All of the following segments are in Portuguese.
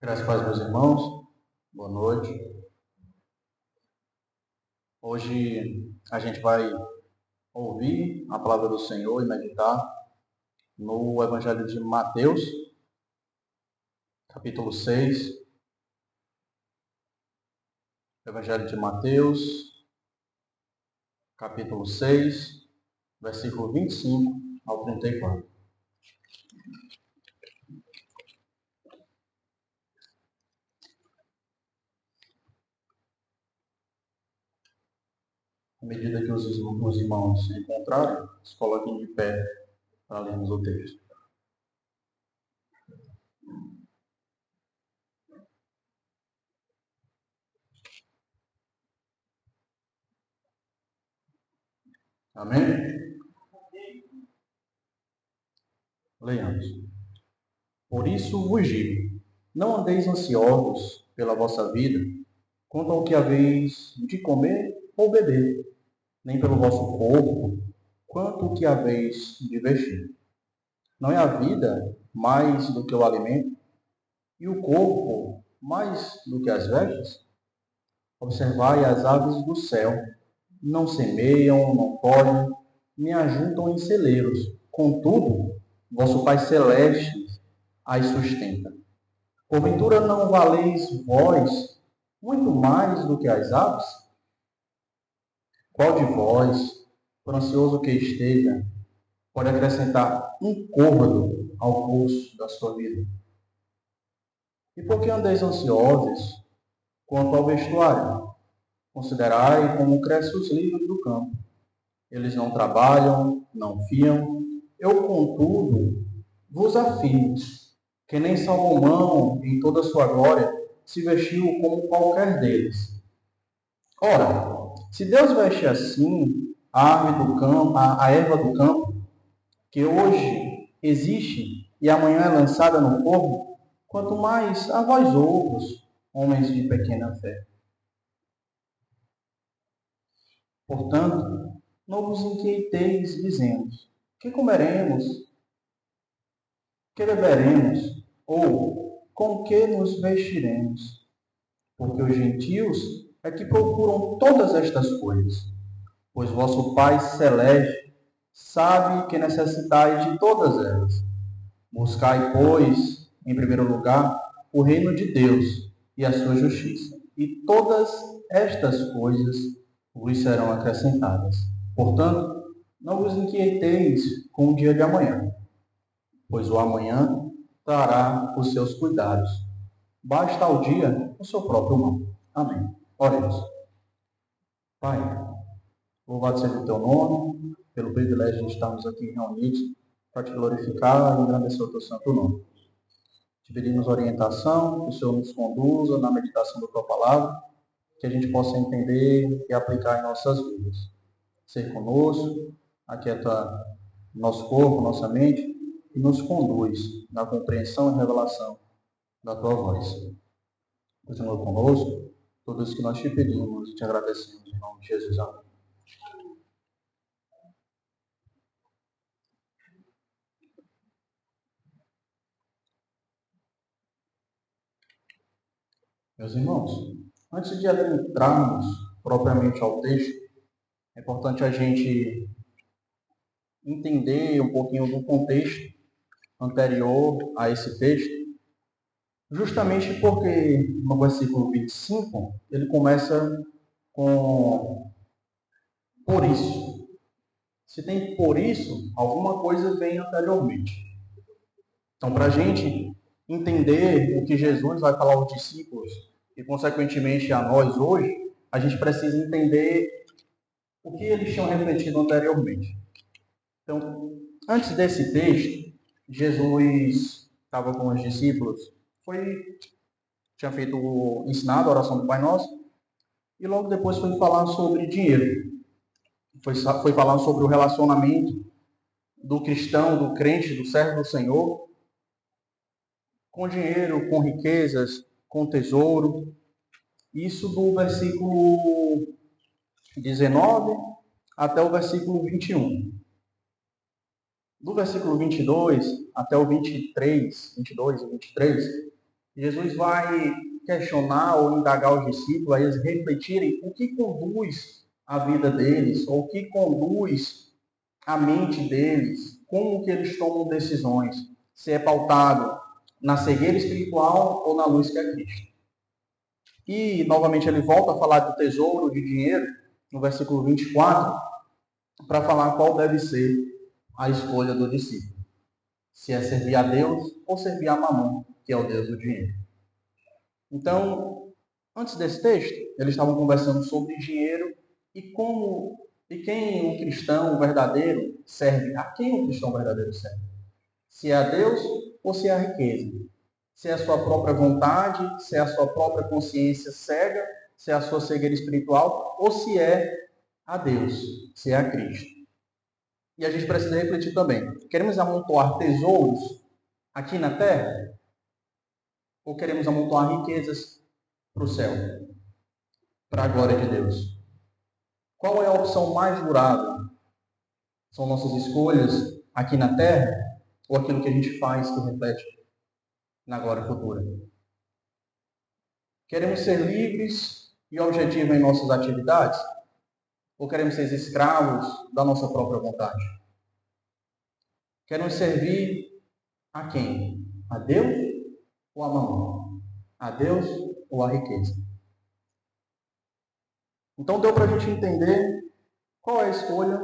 Graças a Deus, meus irmãos. Boa noite. Hoje a gente vai ouvir a palavra do Senhor e meditar no Evangelho de Mateus, capítulo 6. Evangelho de Mateus, capítulo 6, versículo 25 ao 34. À medida que os irmãos se encontrarem, se coloquem de pé para lermos o texto. Amém? Leiamos. Por isso vos digo, não andeis ansiosos pela vossa vida, quanto ao que haveis de comer ou beber, nem pelo vosso corpo, quanto o que haveis de vestir. Não é a vida mais do que o alimento, e o corpo mais do que as vestes? Observai as aves do céu, não semeiam, não colhem, nem ajuntam em celeiros. Contudo, vosso Pai Celeste as sustenta. Porventura não valeis vós muito mais do que as aves? Qual de vós, por ansioso que esteja, pode acrescentar um côvado ao curso da sua vida? E por que andeis ansiosos quanto ao vestuário? Considerai como crescem os lírios do campo. Eles não trabalham, não fiam. Eu, contudo, vos afirmo que nem Salomão, em toda a sua glória, se vestiu como qualquer deles. Ora, se Deus veste assim a árvore do campo, a erva do campo, que hoje existe e amanhã é lançada no fogo, quanto mais a vós outros, homens de pequena fé. Portanto, não vos inquieteis dizendo, que comeremos, que beberemos, ou com que nos vestiremos? Porque os gentios é que procuram todas estas coisas, pois vosso Pai Celeste sabe que necessitais de todas elas. Buscai, pois, em primeiro lugar, o reino de Deus e a sua justiça, e todas estas coisas vos serão acrescentadas. Portanto, não vos inquieteis com o dia de amanhã, pois o amanhã trará os seus cuidados. Basta ao dia o seu próprio mal. Amém. Oremos. Pai, louvado seja o teu nome, pelo privilégio de estarmos aqui reunidos para te glorificar e engrandecer o teu santo nome. Te pedimos orientação, que o Senhor nos conduza na meditação da tua palavra, que a gente possa entender e aplicar em nossas vidas. Ser conosco, aquieta nosso corpo, nossa mente, e nos conduz na compreensão e revelação da tua voz. Continua conosco, tudo isso que nós te pedimos e te agradecemos em nome de Jesus. Amém. Meus irmãos, antes de adentrarmos propriamente ao texto, é importante a gente entender um pouquinho do contexto anterior a esse texto, justamente porque no versículo 25 ele começa com por isso. Se tem por isso, alguma coisa vem anteriormente. Então, para a gente entender o que Jesus vai falar aos discípulos e, consequentemente, a nós hoje, a gente precisa entender o que eles tinham refletido anteriormente. Então, antes desse texto, Jesus estava com os discípulos, tinha ensinado a oração do Pai Nosso, e logo depois foi falar sobre dinheiro. Foi falar sobre o relacionamento do cristão, do crente, do servo do Senhor, com dinheiro, com riquezas, com tesouro. Isso do versículo 19 até o versículo 21. Do versículo 22 até o 22 e 23, Jesus vai questionar ou indagar os discípulos, a eles refletirem o que conduz a vida deles, ou o que conduz a mente deles, como que eles tomam decisões, se é pautado na cegueira espiritual ou na luz que é Cristo. E, novamente, ele volta a falar do tesouro, de dinheiro, no versículo 24, para falar qual deve ser a escolha do discípulo. Se é servir a Deus ou servir a Mamon, que é o Deus do dinheiro. Então, antes desse texto, eles estavam conversando sobre dinheiro e quem o cristão verdadeiro serve. A quem o cristão verdadeiro serve? Se é a Deus ou se é a riqueza? Se é a sua própria vontade, se é a sua própria consciência cega, se é a sua cegueira espiritual, ou se é a Deus, se é a Cristo. E a gente precisa refletir também. Queremos amontoar tesouros aqui na terra? Ou queremos amontoar riquezas para o céu? Para a glória de Deus? Qual é a opção mais durável? São nossas escolhas aqui na terra? Ou aquilo que a gente faz que reflete na glória futura? Queremos ser livres e objetivos em nossas atividades? Ou queremos ser escravos da nossa própria vontade? Queremos servir a quem? A Deus ou a mamão? A Deus ou a riqueza? Então deu para a gente entender qual é a escolha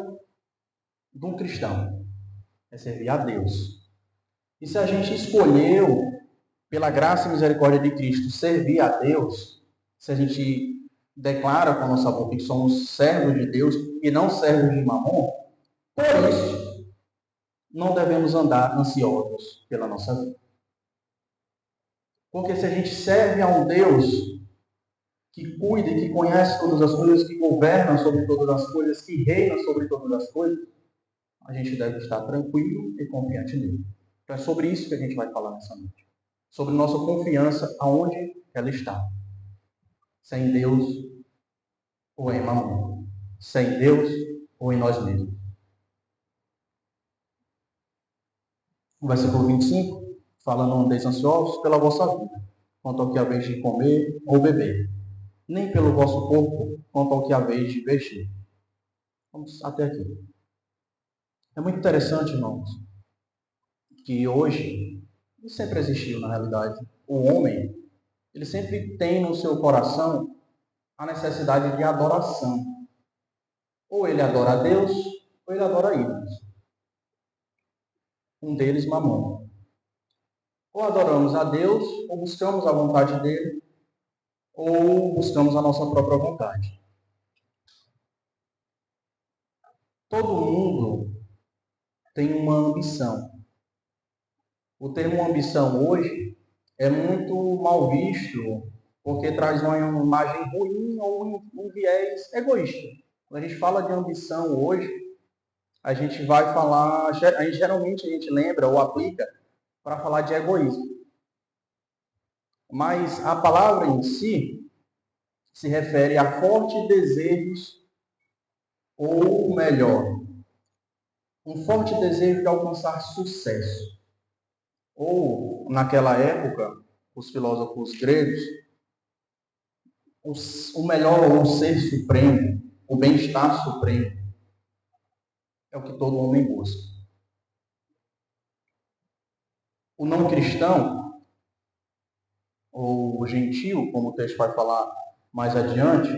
de um cristão. É servir a Deus. E se a gente escolheu, pela graça e misericórdia de Cristo, servir a Deus, se a gente declara com a nossa boca que somos servos de Deus e não servos de mamon, por isso não devemos andar ansiosos pela nossa vida. Porque se a gente serve a um Deus que cuida e que conhece todas as coisas, que governa sobre todas as coisas, que reina sobre todas as coisas, a gente deve estar tranquilo e confiante nele. Então é sobre isso que a gente vai falar nessa noite. Sobre nossa confiança, aonde ela está. Se é em Deus ou em mamon. Se é em Deus ou em nós mesmos. O versículo 25, fala: não andeis ansiosos pela vossa vida, quanto ao que haveis de comer ou beber, nem pelo vosso corpo, quanto ao que haveis de vestir. Vamos até aqui. É muito interessante, irmãos, que hoje, e sempre existiu na realidade, o homem, ele sempre tem no seu coração a necessidade de adoração. Ou ele adora a Deus, ou ele adora ídolos. Um deles, Mamon. Ou adoramos a Deus, ou buscamos a vontade dele, ou buscamos a nossa própria vontade. Todo mundo tem uma ambição. O termo ambição hoje é muito mal visto, porque traz uma imagem ruim ou um viés egoísta. Quando a gente fala de ambição hoje, a gente vai falar, geralmente a gente lembra ou aplica para falar de egoísmo. Mas a palavra em si se refere a fortes desejos, ou melhor, um forte desejo de alcançar sucesso. Ou, naquela época, os filósofos gregos, o melhor, ou o ser supremo, o bem-estar supremo, é o que todo homem busca. O não cristão, ou o gentil, como o texto vai falar mais adiante,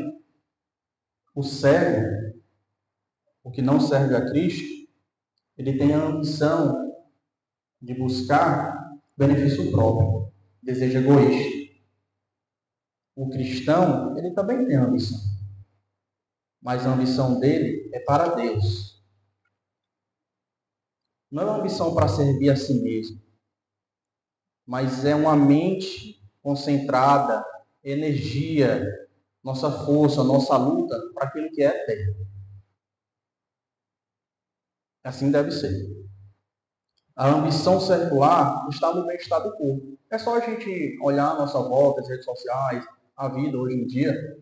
o cego, o que não serve a Cristo, ele tem a ambição de buscar benefício próprio, desejo egoísta. O cristão, ele também tem ambição, mas a ambição dele é para Deus. Não é uma ambição para servir a si mesmo, mas é uma mente concentrada, energia, nossa força, nossa luta para aquilo que é eterno. Assim deve ser. A ambição secular está no bem-estar do corpo. É só a gente olhar a nossa volta, as redes sociais, a vida hoje em dia.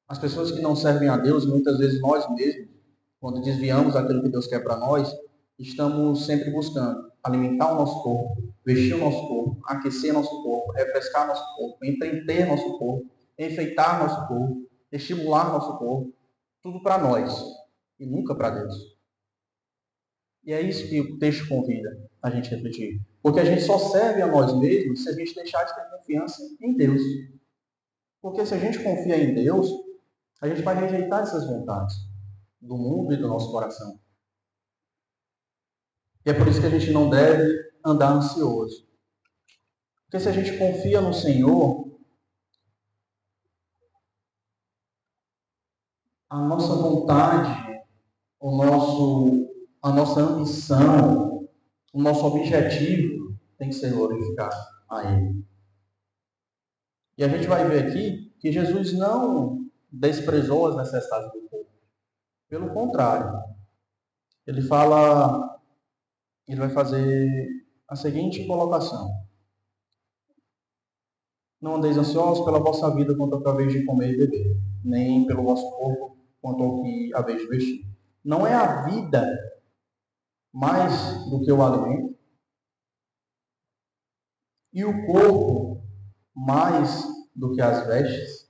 As pessoas que não servem a Deus, muitas vezes nós mesmos, quando desviamos daquilo que Deus quer para nós, estamos sempre buscando alimentar o nosso corpo, vestir o nosso corpo, aquecer nosso corpo, refrescar nosso corpo, entreter nosso corpo, enfeitar nosso corpo, estimular nosso corpo, tudo para nós e nunca para Deus. E é isso que o texto convida a gente a refletir. Porque a gente só serve a nós mesmos se a gente deixar de ter confiança em Deus. Porque se a gente confia em Deus, a gente vai rejeitar essas vontades do mundo e do nosso coração. E é por isso que a gente não deve andar ansioso. Porque se a gente confia no Senhor, a nossa vontade, a nossa ambição, o nosso objetivo tem que ser glorificar a Ele. E a gente vai ver aqui que Jesus não desprezou as necessidades do povo. Pelo contrário, ele vai fazer a seguinte colocação: não andeis ansiosos pela vossa vida quanto ao que haveis de comer e beber, nem pelo vosso corpo quanto ao que haveis de vestir. Não é a vida mais do que o alimento, e o corpo mais do que as vestes?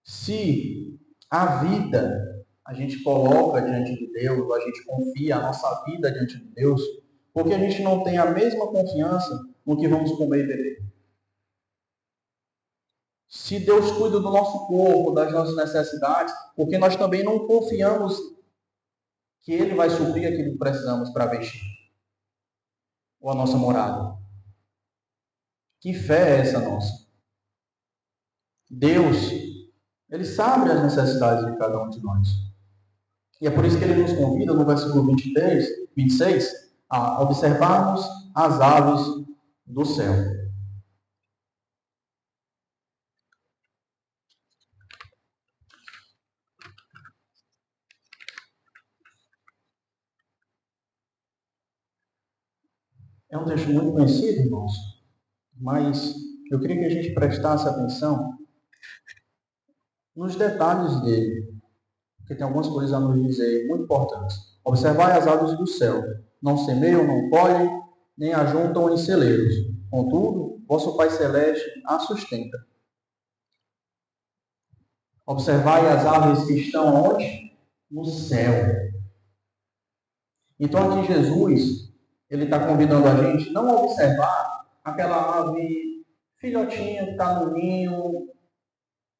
Se a vida a gente coloca diante de Deus, a gente confia a nossa vida diante de Deus, porque a gente não tem a mesma confiança no que vamos comer e beber. Se Deus cuida do nosso corpo, das nossas necessidades, porque nós também não confiamos que Ele vai suprir aquilo que precisamos para vestir, ou a nossa morada. Que fé é essa nossa? Deus, Ele sabe as necessidades de cada um de nós. E é por isso que Ele nos convida, no versículo 26, a observarmos as aves do céu. É um texto muito conhecido, irmãos, mas eu queria que a gente prestasse atenção nos detalhes dele, porque tem algumas coisas a nos dizer muito importantes. Observai as aves do céu, não semeiam, não colhem, nem ajuntam em celeiros. Contudo, vosso Pai Celeste a sustenta. Observai as aves que estão onde? No céu. Então aqui Jesus, ele está convidando a gente não a observar aquela ave filhotinha que está no ninho,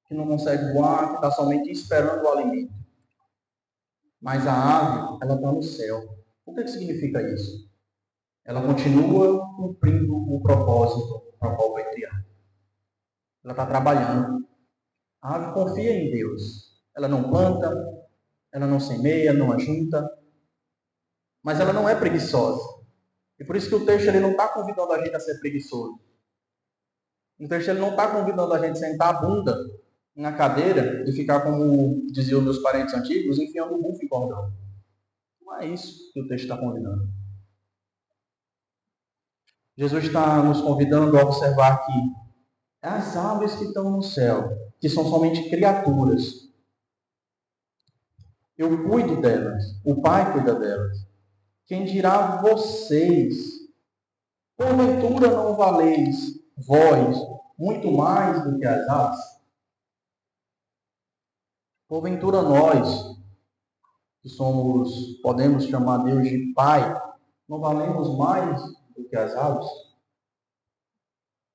que não consegue voar, que está somente esperando o alimento. Mas a ave, ela está no céu. O que significa isso? Ela continua cumprindo o propósito para o qual foi criada. Ela está trabalhando. A ave confia em Deus. Ela não planta, ela não semeia, não ajunta, mas ela não é preguiçosa. E por isso que o texto ele não está convidando a gente a ser preguiçoso. O texto ele não está convidando a gente a sentar a bunda na cadeira e ficar, como diziam meus parentes antigos, enfiando o bufo em cordão. Não é isso que o texto está convidando. Jesus está nos convidando a observar que as aves que estão no céu, que são somente criaturas, eu cuido delas, o Pai cuida delas. Quem dirá vocês? Porventura não valeis vós muito mais do que as aves? Porventura nós, que podemos chamar Deus de Pai, não valemos mais do que as aves?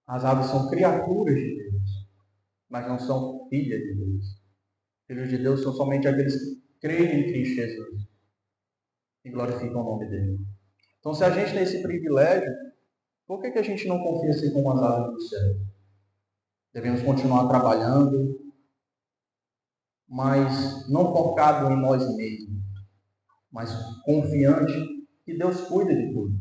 As aves são criaturas de Deus, mas não são filhas de Deus. Filhos de Deus são somente aqueles que creem em Cristo Jesus e glorificam o nome dele. Então, se a gente tem esse privilégio, por que a gente não confia assim como as aves do céu? Devemos continuar trabalhando, mas não focado em nós mesmos, mas confiante que Deus cuida de tudo.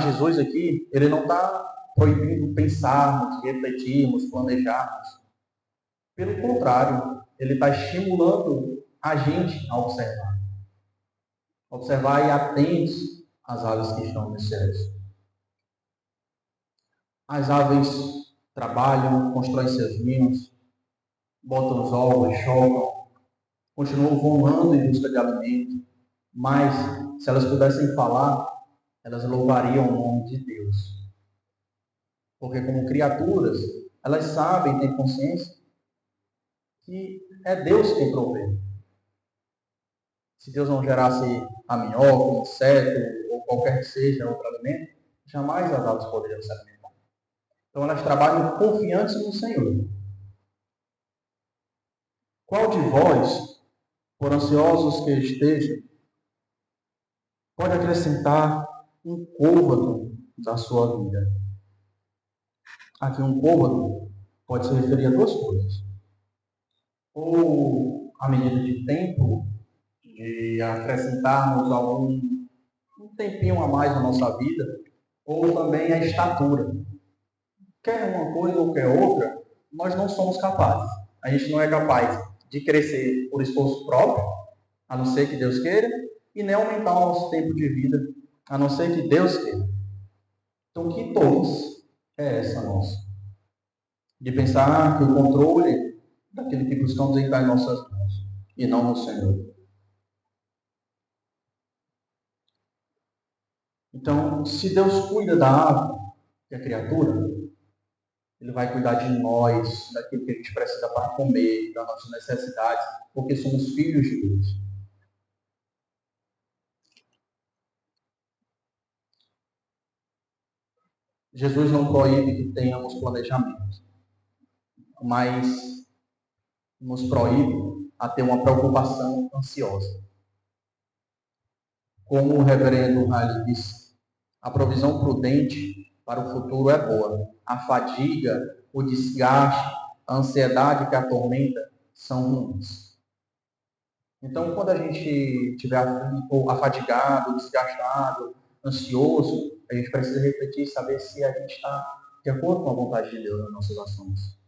Jesus aqui, ele não está proibindo pensarmos, refletirmos, planejarmos. Pelo contrário, ele está estimulando a gente a observar. Observar e atentos às aves que estão nos céus. As aves trabalham, constroem seus ninhos, botam os ovos, jogam, continuam voando em busca de alimento. Mas, se elas pudessem falar, elas louvariam o nome de Deus. Porque como criaturas, elas sabem, têm consciência que é Deus quem provê. Se Deus não gerasse a minhoca, o inseto ou qualquer que seja outro alimento, jamais as aves poderiam se alimentar. Então elas trabalham confiantes no Senhor. Qual de vós, por ansiosos que estejam, pode acrescentar um côvado da sua vida? Aqui um côvado pode se referir a duas coisas. Ou a medida de tempo, de acrescentarmos um tempinho a mais na nossa vida, ou também a estatura. Quer uma coisa ou quer outra, nós não somos capazes. A gente não é capaz de crescer por esforço próprio, a não ser que Deus queira, e nem aumentar o nosso tempo de vida, a não ser que Deus queira. Então, que todos é essa nossa? De pensar que o controle daquele que buscamos está em nossas mãos, e não no Senhor. Então, se Deus cuida da ave, que é a criatura, Ele vai cuidar de nós, daquilo que a gente precisa para comer, das nossas necessidades, porque somos filhos de Deus. Jesus não proíbe que tenhamos planejamento, mas nos proíbe a ter uma preocupação ansiosa. Como o reverendo Riley disse, a provisão prudente para o futuro é boa. A fadiga, o desgaste, a ansiedade que atormenta são ruins. Então, quando a gente estiver afadigado, desgastado, ansioso, a gente precisa refletir e saber se a gente está de acordo com a vontade de Deus nas nossas ações.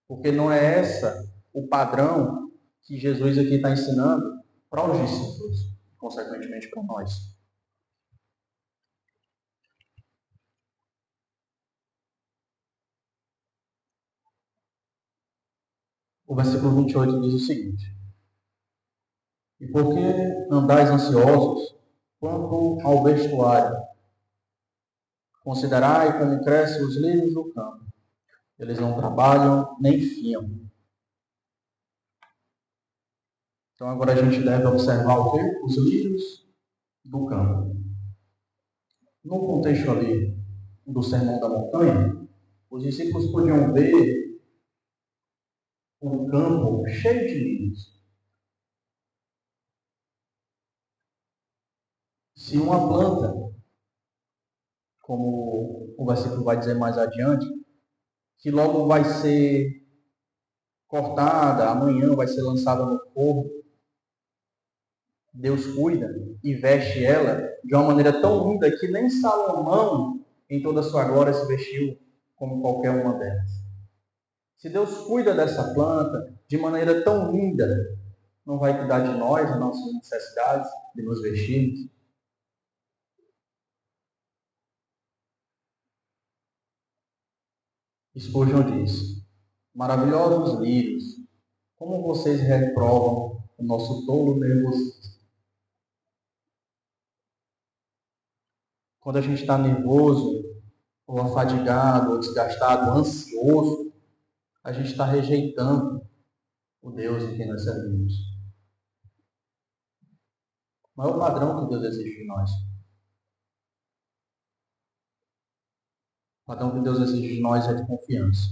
Porque não é essa o padrão que Jesus aqui está ensinando para os discípulos, consequentemente para nós. O versículo 28 diz o seguinte: E por que andais ansiosos quanto ao vestuário? Considerai como crescem os lírios do campo. Eles não trabalham nem fiam. Então agora a gente deve observar o quê? Os lírios do campo. No contexto ali do Sermão da Montanha, os discípulos podiam ver um campo cheio de lírios. Se uma planta, como o versículo vai dizer mais adiante, que logo vai ser cortada, amanhã vai ser lançada no fogo, Deus cuida e veste ela de uma maneira tão linda que nem Salomão, em toda a sua glória, se vestiu como qualquer uma delas. Se Deus cuida dessa planta de maneira tão linda, não vai cuidar de nós, das nossas necessidades, de nos vestirmos? Spurgeon diz: maravilhosos lírios, como vocês reprovam o nosso tolo nervosismo. Quando a gente está nervoso, ou afadigado, ou desgastado, ansioso, a gente está rejeitando o Deus em quem nós servimos. O maior padrão que Deus exige de nós. O padrão que Deus exige de nós é de confiança.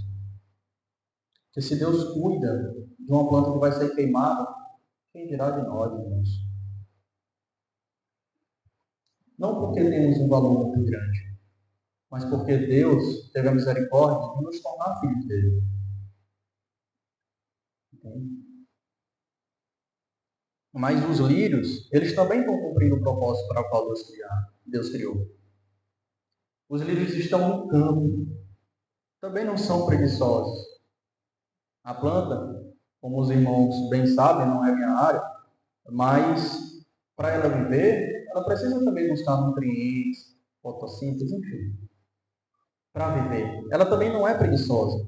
Porque se Deus cuida de uma planta que vai ser queimada, quem dirá de nós, irmãos? Não porque temos um valor muito grande, mas porque Deus teve a misericórdia de nos tornar filhos dele. Entende? Mas os lírios, eles também estão cumprindo o propósito para o qual Deus criou. Os lírios estão no campo. Também não são preguiçosos. A planta, como os irmãos bem sabem, não é minha área, mas para ela viver, ela precisa também buscar nutrientes, fotossíntese, enfim, para viver. Ela também não é preguiçosa.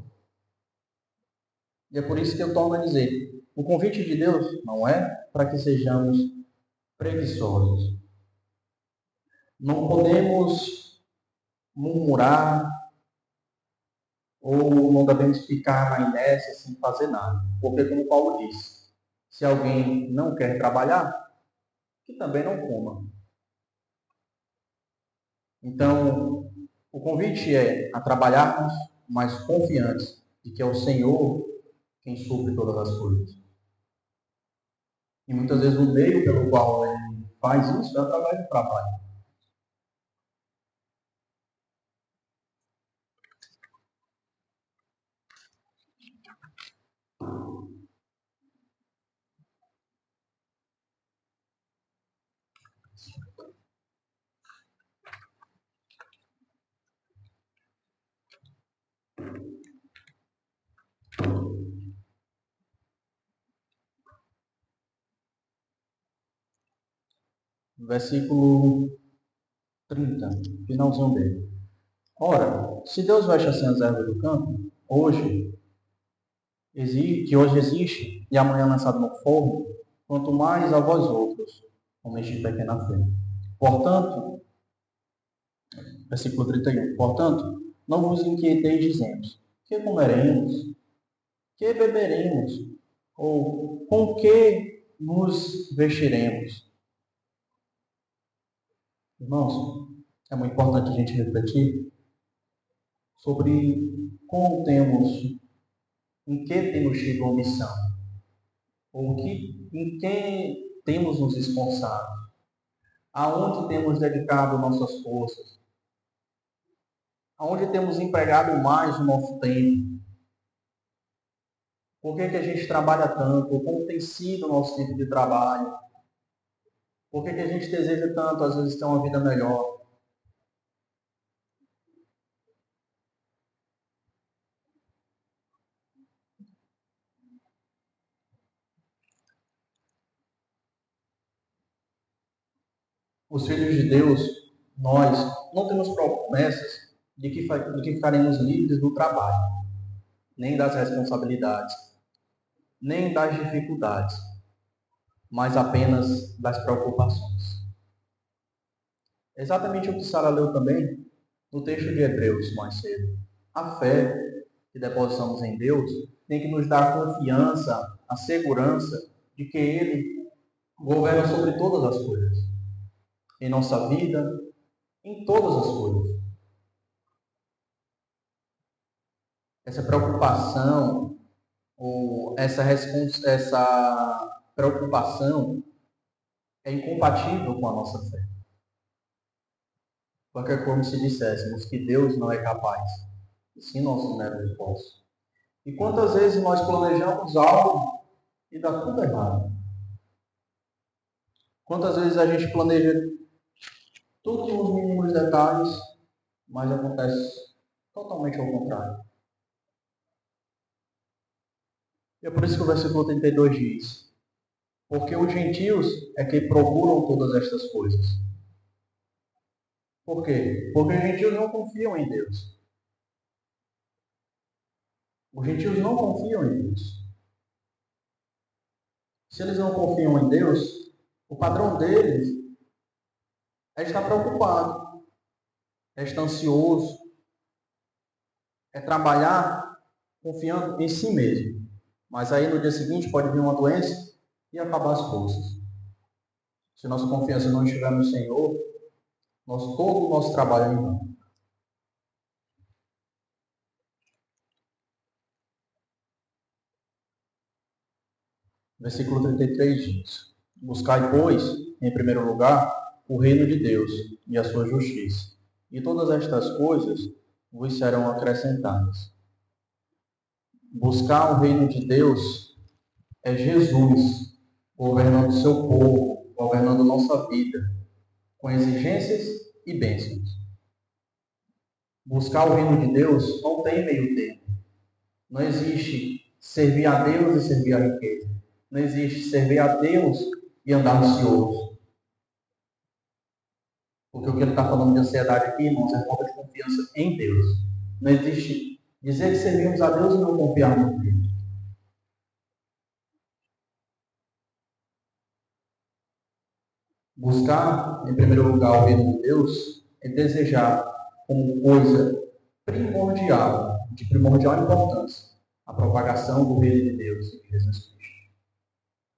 E é por isso que eu torno a dizer, o convite de Deus não é para que sejamos preguiçosos. Não podemos murmurar ou não devemos ficar na inércia sem fazer nada. Porque, como Paulo disse, se alguém não quer trabalhar, que também não coma. Então, o convite é a trabalharmos, mas confiantes de que é o Senhor quem supre todas as coisas. E muitas vezes o meio pelo qual ele faz isso é através do trabalho. Versículo 30, finalzinho dele. Ora, se Deus veste assim as ervas do campo, que hoje existe e amanhã lançado no forno, quanto mais a vós outros, homens de pequena fé. Portanto, versículo 31, portanto, não vos inquieteis dizendo, que comeremos, que beberemos, ou com que nos vestiremos. Irmãos, é muito importante a gente refletir sobre como temos, em que temos tido omissão, ou em que temos nos esforçado, aonde temos dedicado nossas forças, aonde temos empregado mais o nosso tempo, por que a gente trabalha tanto, como tem sido o nosso tipo de trabalho, por que a gente deseja tanto, às vezes, ter uma vida melhor. Os filhos de Deus, nós não temos promessas de que ficaremos livres do trabalho, nem das responsabilidades, nem das dificuldades, mas apenas das preocupações. Exatamente o que Sara leu também no texto de Hebreus mais cedo. A fé que depositamos em Deus tem que nos dar a confiança, a segurança de que Ele governa sobre todas as coisas. Em nossa vida, em todas as coisas. Essa preocupação, ou essa preocupação é incompatível com a nossa fé. Porque é como se disséssemos que Deus não é capaz, e sim nós mero esforço. E quantas vezes nós planejamos algo e dá tudo errado? Quantas vezes a gente planeja tudo nos mínimos detalhes, mas acontece totalmente ao contrário. E é por isso que o versículo 32 diz: porque os gentios é que procuram todas estas coisas. Por quê? Porque os gentios não confiam em Deus. Os gentios não confiam em Deus. Se eles não confiam em Deus, o padrão deles é estar preocupado, é estar ansioso, é trabalhar confiando em si mesmo. Mas aí no dia seguinte pode vir uma doença e acabar as forças. Se nossa confiança não estiver no Senhor, todo o nosso trabalho é em vão. Versículo 33 diz: buscai, pois, em primeiro lugar, o reino de Deus e a sua justiça, e todas estas coisas vos serão acrescentadas. Buscar o reino de Deus é Jesus governando o seu povo, governando nossa vida, com exigências e bênçãos. Buscar o reino de Deus não tem meio termo. Não existe servir a Deus e servir a riqueza. Não existe servir a Deus e andar ansioso. Porque o que ele está falando de ansiedade aqui, irmãos, é falta de confiança em Deus. Não existe dizer que servimos a Deus e não confiarmos nele. Buscar, em primeiro lugar, o reino de Deus é desejar como coisa primordial, de primordial importância, a propagação do reino de Deus, de Jesus Cristo.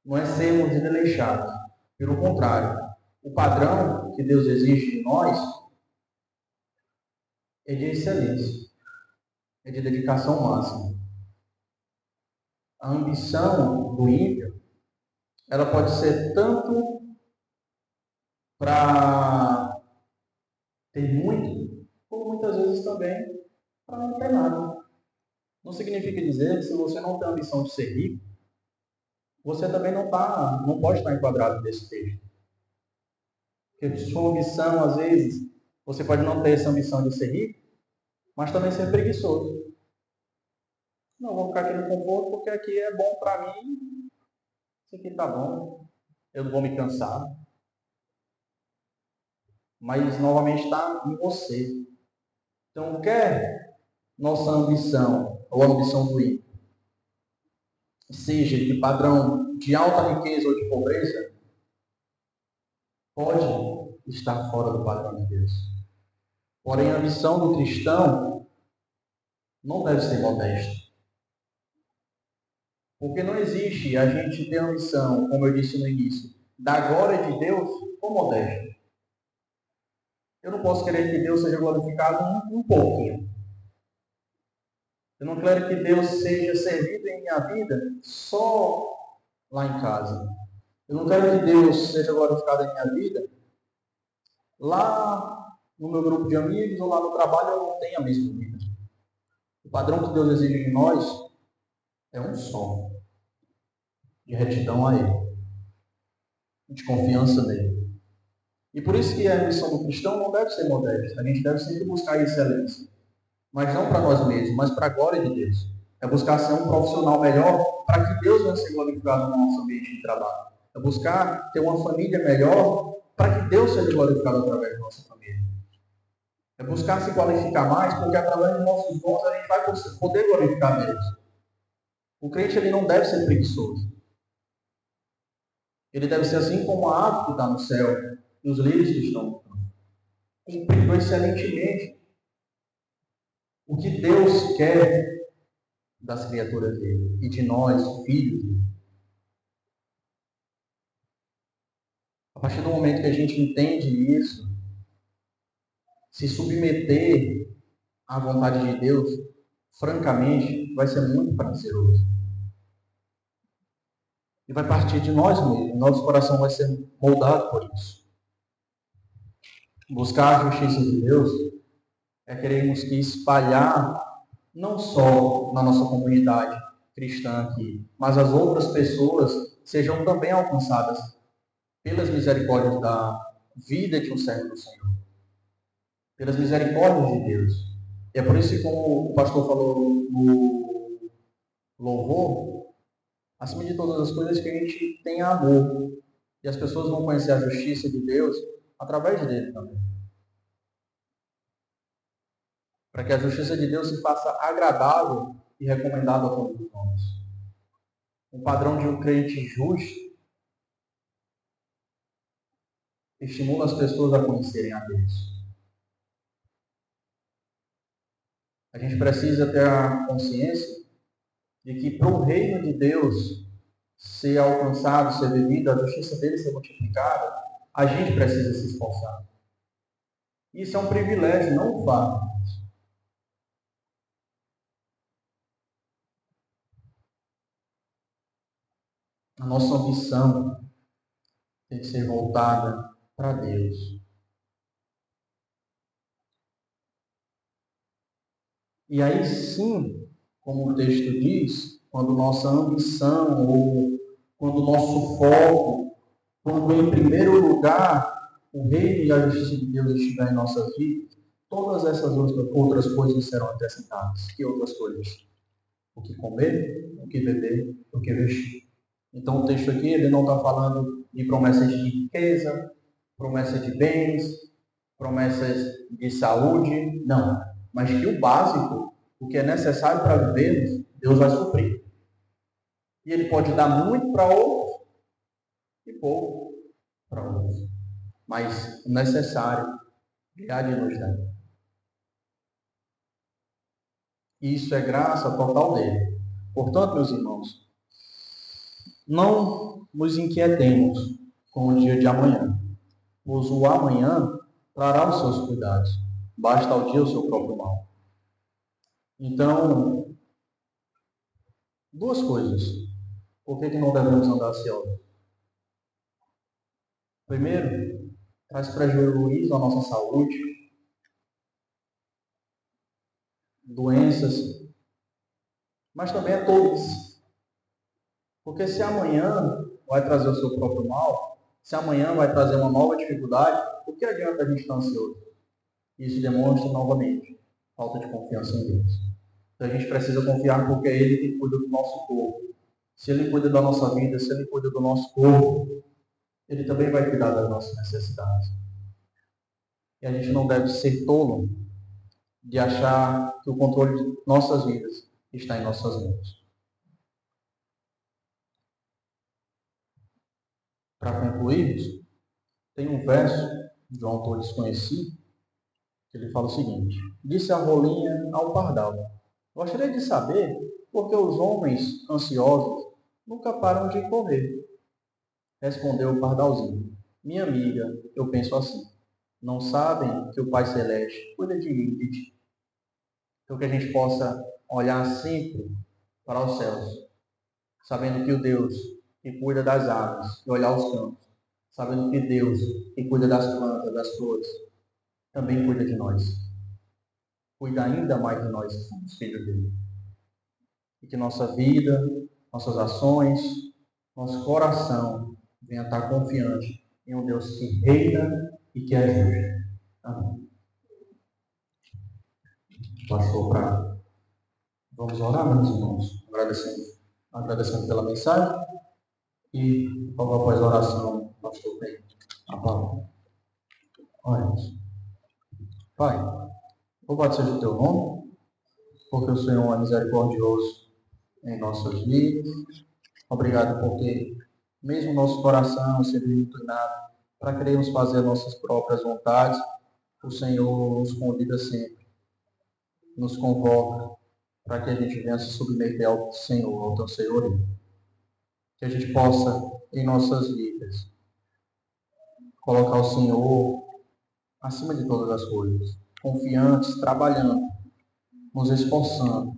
Não é sermos desleixados. Pelo contrário, o padrão que Deus exige de nós é de excelência, é de dedicação máxima. A ambição do ímpio, ela pode ser tanto para ter muito, como muitas vezes também para não ter nada. Não significa dizer que se você não tem a ambição de ser rico, você também não pode estar enquadrado nesse texto. Porque sua ambição, às vezes, você pode não ter essa ambição de ser rico, mas também ser preguiçoso. Não, vou ficar aqui no conforto porque aqui é bom para mim, isso aqui está bom, eu não vou me cansar. Mas, novamente, está em você. Então, quer nossa ambição, ou a ambição do ímpio, seja de padrão de alta riqueza ou de pobreza, pode estar fora do padrão de Deus. Porém, a ambição do cristão não deve ser modesta. Porque não existe a gente ter ambição, como eu disse no início, da glória de Deus com modéstia. Eu não posso querer que Deus seja glorificado um pouquinho. Eu não quero que Deus seja servido em minha vida só lá em casa. Eu não quero que Deus seja glorificado em minha vida lá no meu grupo de amigos ou lá no trabalho eu não tenho a mesma vida. O padrão que Deus exige de nós é um só, de retidão a Ele, de confiança nele. E por isso que a missão do cristão não deve ser modesta. A gente deve sempre buscar excelência. Mas não para nós mesmos, mas para a glória de Deus. É buscar ser um profissional melhor para que Deus venha ser glorificado no nosso ambiente de trabalho. É buscar ter uma família melhor para que Deus seja glorificado através da nossa família. É buscar se qualificar mais, porque através dos nossos dons a gente vai poder glorificar Deus. O crente ele não deve ser preguiçoso. Ele deve ser assim como a ave que está no céu e os lírios que estão no campo, cumprindo excelentemente o que Deus quer das criaturas dele e de nós, filhos dele. A partir do momento que a gente entende isso, se submeter à vontade de Deus, francamente, vai ser muito prazeroso. E vai partir de nós mesmos. Nosso coração vai ser moldado por isso. Buscar a justiça de Deus é queremos que espalhar, não só na nossa comunidade cristã aqui, mas as outras pessoas sejam também alcançadas pelas misericórdias da vida de um servo do Senhor. Pelas misericórdias de Deus. E é por isso que, como o pastor falou no louvor, acima de todas as coisas, que a gente tem amor. E as pessoas vão conhecer a justiça de Deus através dele também. Para que a justiça de Deus se faça agradável e recomendável a todos nós. Um padrão de um crente justo estimula as pessoas a conhecerem a Deus. A gente precisa ter a consciência de que para o reino de Deus ser alcançado, ser vivido, a justiça dele ser multiplicada, a gente precisa se esforçar. Isso é um privilégio, não um fardo. A nossa ambição tem que ser voltada para Deus. E aí sim, como o texto diz, quando nossa ambição ou quando o nosso foco, quando em primeiro lugar o reino e a justiça de Deus estiver em nossas vidas, todas essas outras coisas serão acrescentadas. Que outras coisas? O que comer, o que beber, o que vestir. Então o texto aqui ele não está falando de promessas de riqueza, promessas de bens, promessas de saúde, não. Mas que o básico, o que é necessário para vivermos, Deus vai suprir. E Ele pode dar muito para outros e pouco para outros. mas o necessário Ele há de nos dar. Isso é graça total dele. Portanto, meus irmãos, não nos inquietemos com o dia de amanhã, pois o amanhã trará os seus cuidados. Basta ao dia o seu próprio mal. Então, duas coisas. Por que não devemos andar ansiosos? Primeiro, traz prejuízo à nossa saúde, doenças, mas também a todos. Porque se amanhã vai trazer o seu próprio mal, se amanhã vai trazer uma nova dificuldade, o que adianta a gente estar ansioso? Isso demonstra, novamente, falta de confiança em Deus. Então a gente precisa confiar porque é Ele que cuida do nosso corpo. Se Ele cuida da nossa vida, se Ele cuida do nosso corpo, Ele também vai cuidar das nossas necessidades. E a gente não deve ser tolo de achar que o controle de nossas vidas está em nossas mãos. Para concluirmos, tem um verso de um autor desconhecido que ele fala o seguinte: disse a rolinha ao pardal: gostaria de saber por que os homens ansiosos nunca param de correr. Respondeu o pardalzinho: minha amiga, eu penso assim. Não sabem que o Pai Celeste cuida de mim e de ti. Então que a gente possa olhar sempre para os céus, sabendo que o Deus que cuida das aves, e olhar os campos, sabendo que Deus que cuida das plantas, das flores, também cuida de nós. Cuida ainda mais de nós que somos filhos dele. E que nossa vida, nossas ações, nosso coração venha estar confiante em um Deus que reina e que é justo. Amém. Passou para... Vamos orar, meus irmãos, agradecendo pela mensagem e, logo após a oração, o pastor tem a palavra. Oremos. Pai, louvado seja o teu nome, porque o Senhor é misericordioso em nossas vidas. Obrigado porque, mesmo nosso coração sendo inclinado para querermos fazer nossas próprias vontades, o Senhor nos convida sempre, nos convoca para que a gente venha se submeter ao Senhor, ao teu senhorio. Que a gente possa, em nossas vidas, colocar o Senhor acima de todas as coisas, confiantes, trabalhando, nos esforçando,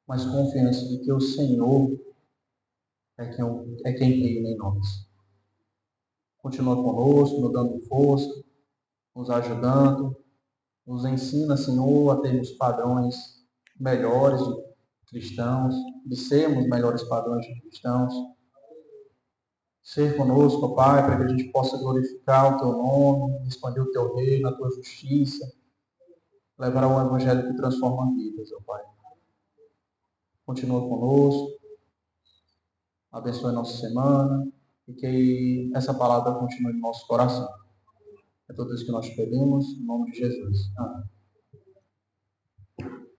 mas confiantes de que o Senhor é quem reina em nós. Continua conosco, nos dando força, nos ajudando, nos ensina, Senhor, a termos padrões melhores de cristãos, de sermos melhores padrões de cristãos. Ser conosco, Pai, para que a gente possa glorificar o Teu nome, expandir o Teu reino, a Tua justiça, levar um evangelho que transforma vidas, ó Pai. Continua conosco, abençoe nossa semana e que essa palavra continue no nosso coração. É tudo isso que nós pedimos, em nome de Jesus. Amém.